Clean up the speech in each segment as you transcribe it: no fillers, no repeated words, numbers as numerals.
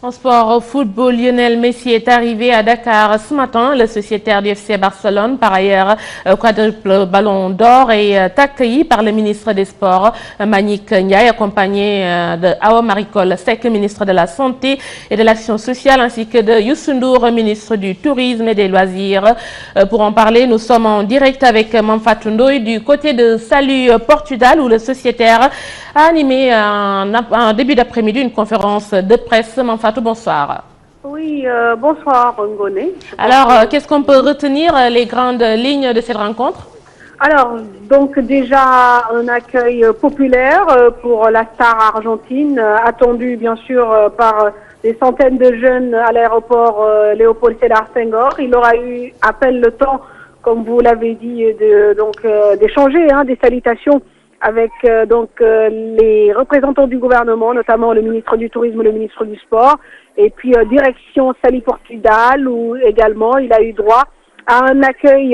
En sport football, Lionel Messi est arrivé à Dakar ce matin. Le sociétaire du FC Barcelone, par ailleurs quadruple ballon d'or, est accueilli par le ministre des Sports, Mbagnick Ndiaye, accompagné de Awa Maricol Seck, ministre de la Santé et de l'Action sociale, ainsi que de Youssou Ndour, ministre du Tourisme et des Loisirs. Pour en parler, nous sommes en direct avec Mame Fatou Ndoye du côté de Salut Portudal, où le sociétaire a animé en début d'après-midi une conférence de presse. Mame Fatou, bonsoir. Oui, bonsoir Ngoné. Alors, qu'est-ce qu'on peut retenir les grandes lignes de cette rencontre? Alors, donc déjà un accueil populaire pour la star argentine, attendue bien sûr par des centaines de jeunes à l'aéroport Léopold Sédar Senghor. Il aura eu à peine le temps, comme vous l'avez dit, d'échanger des salutations avec les représentants du gouvernement, notamment le ministre du Tourisme, le ministre du Sport, et puis direction Salut Portudal, où également il a eu droit à un accueil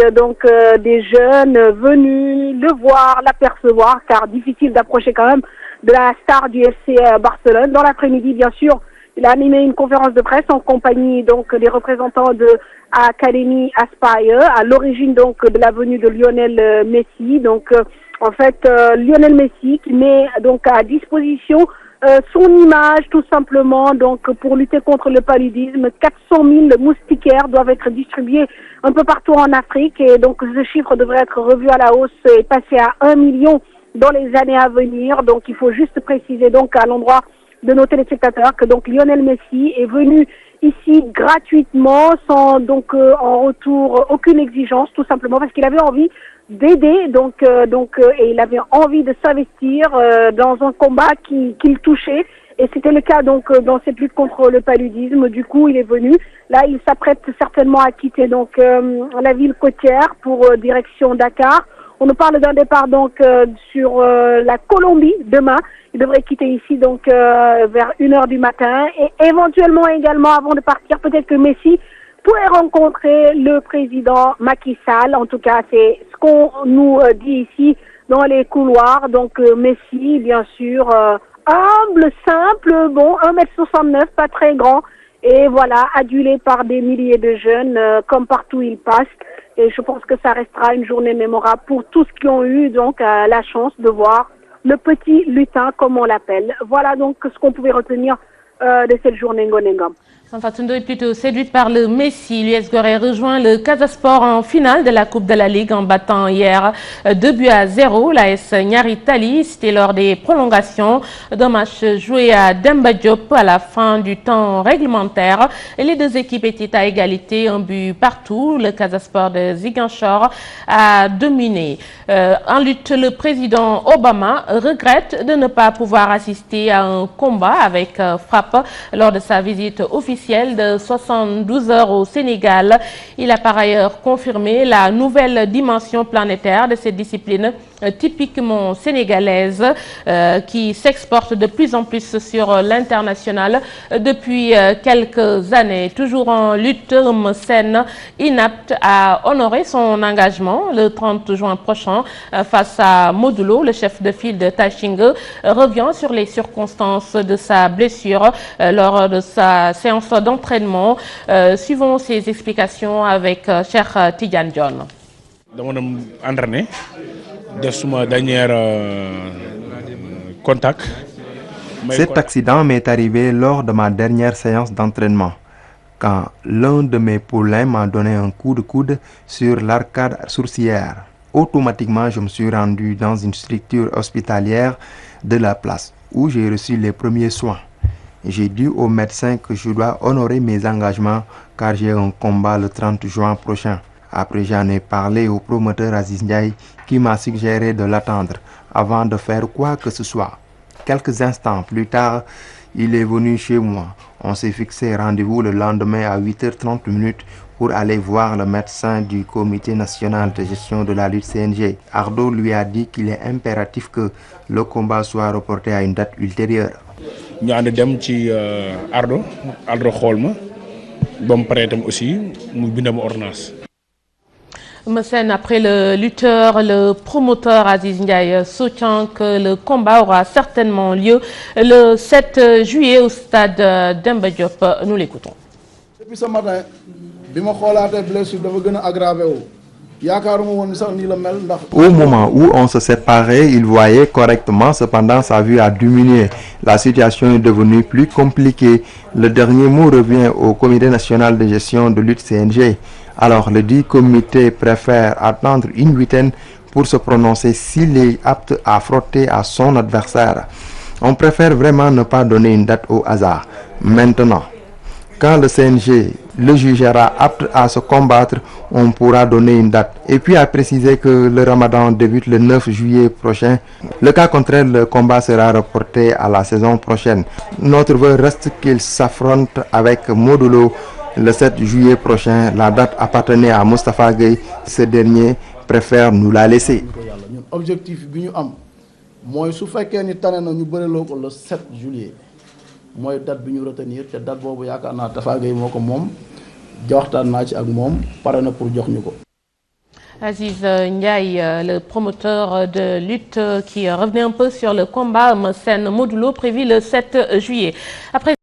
des jeunes venus le voir, l'apercevoir, car difficile d'approcher quand même de la star du FC Barcelone. Dans l'après-midi, bien sûr, il a animé une conférence de presse en compagnie des représentants de Academy Aspire, à l'origine de la venue de Lionel Messi. En fait, Lionel Messi qui met à disposition son image tout simplement pour lutter contre le paludisme. 400 000 moustiquaires doivent être distribués un peu partout en Afrique, et ce chiffre devrait être revu à la hausse et passer à 1 million dans les années à venir. Donc il faut juste préciser à l'endroit de nos téléspectateurs que Lionel Messi est venu ici gratuitement, sans en retour aucune exigence, tout simplement parce qu'il avait envie d'aider, et il avait envie de s'investir dans un combat qu'il touchait, et c'était le cas dans cette lutte contre le paludisme. Du coup, il est venu. Là, il s'apprête certainement à quitter la ville côtière pour direction Dakar. On nous parle d'un départ sur la Colombie demain. Il devrait quitter ici vers 1h du matin, et éventuellement également, avant de partir, peut-être que Messi pourrait rencontrer le président Macky Sall. En tout cas, c'est ce qu'on nous dit ici dans les couloirs. Messi, bien sûr, humble, simple, 1m69, pas très grand, et voilà, adulé par des milliers de jeunes comme partout où il passe. Et je pense que ça restera une journée mémorable pour tous qui ont eu la chance de voir le petit lutin, comme on l'appelle. Voilà ce qu'on pouvait retenir de cette journée Ngonengam. Mame Fatou Ndoye, plutôt séduite par le Messi, l'US Gorée rejoint le Casa Sport en finale de la Coupe de la Ligue en battant hier 2-0 l'AS Niary Tally. C'était lors des prolongations d'un match joué à Demba Diop à la fin du temps réglementaire. Et les deux équipes étaient à égalité, un but partout. Le Casa Sport de Ziguinchor a dominé. En lutte, le président Obama regrette de ne pas pouvoir assister à un combat avec frappe lors de sa visite officielle de 72 heures au Sénégal. Il a par ailleurs confirmé la nouvelle dimension planétaire de cette discipline typiquement sénégalaise qui s'exporte de plus en plus sur l'international depuis quelques années. Toujours en lutte, Sen, inapte à honorer son engagement le 30 juin prochain face à Modulo, le chef de file de Taïchingue, revient sur les circonstances de sa blessure lors de sa séance d'entraînement. Suivons ses explications avec Cheikh Tidiane Dione. Dama dem entraîner def suma dernier contact. Cet accident m'est arrivé lors de ma dernière séance d'entraînement, quand l'un de mes poulains m'a donné un coup de coude sur l'arcade sourcilière. Automatiquement, je me suis rendu dans une structure hospitalière de la place où j'ai reçu les premiers soins. J'ai dit au médecin que je dois honorer mes engagements car j'ai un combat le 30 juin prochain. Après, j'en ai parlé au promoteur Aziz Ndiaye qui m'a suggéré de l'attendre avant de faire quoi que ce soit. Quelques instants plus tard, il est venu chez moi. On s'est fixé rendez-vous le lendemain à 8h30 pour aller voir le médecin du comité national de gestion de la lutte CNG. Ardo lui a dit qu'il est impératif que le combat soit reporté à une date ultérieure. Ñu ànd dem ci Ardo xool ma ba mu paree tam aussi mu bindam ordonnance. Messène, après le lutteur, le promoteur Aziz Ndiaye soutient que le combat aura certainement lieu le 7 juillet au stade Demba Diop. Nous l'écoutons. Depuis ce matin, je me suis blessure de aggravé. Au moment où on se séparait, il voyait correctement, cependant sa vue a diminué. La situation est devenue plus compliquée. Le dernier mot revient au Comité national de gestion de lutte CNG. Alors le dit comité préfère attendre une huitaine pour se prononcer s'il est apte à frotter à son adversaire. On préfère vraiment ne pas donner une date au hasard. Maintenant, quand le CNG le jugera apte à se combattre, on pourra donner une date. Et puis à préciser que le ramadan débute le 9 juillet prochain. Le cas contraire, le combat sera reporté à la saison prochaine. Notre vœu reste qu'il s'affronte avec Modulo le 7 juillet prochain. La date appartenait à Moustapha Gueye. Ce dernier préfère nous la laisser. Objectif, moi, si le 7 juillet. Moi, date bi ñu retenir te date boobu yaakaar naa Tafa Gueye moo ko moom joxtaan naa ci ak moom pare na pour jox ñu ko. Aziz Ndiaye, le promoteur de lutte qui revenait un peu sur le combat Messène Modulo prévu le 7 juillet. Après